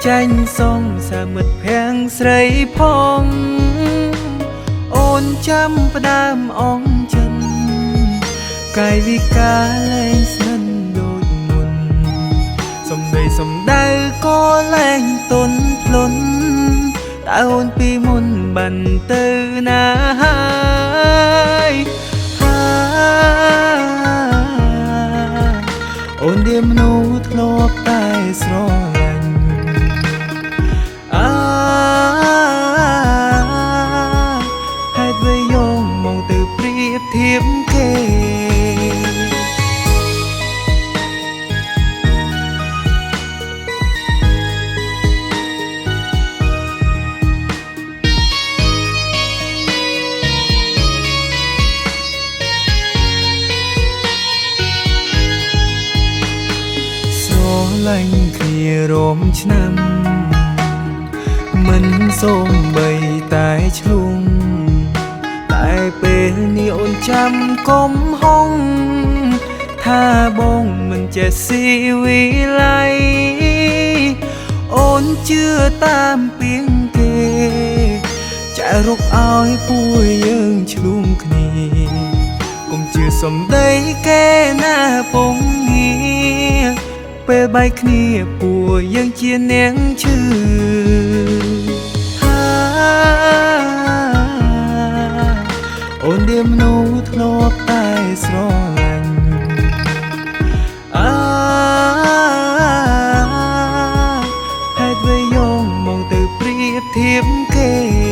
ចាញ់សងសាមិត្តភាំងស្រីផងអូនចាំផ្ដើមអងចិនកាយវិការលែងស្និទ្ធដូចមុនសំដីសំដៅក៏លែងទន់ភ្លន់តើអូនពីមុនបានទៅណាហើយអូនជាមនុស្សធ្លាប់តែស្រឡាញ់ហេតុអ្វីយោងមកទៅប្រៀបធៀបគេលាញ់គ្នារំឆ្នាំមិនសូមបីតែឆ្លងតែពេលនេះអូនចាំកុំហងថាបងមិនចេះស៊ីវិល័យអូនជឿតាមពីងគេចាក់រុកឲ្យពួកយើងឆ្លងគ្នាកុំជឿសំដីគេណាពងងារពេលបែកគ្នាពួកយើងជានាងឈឺអូនជាមនុស្សធ្លាប់តែស្រឡាញ់ហេតុអ្វីយោងមកទៅប្រៀបធៀបគេ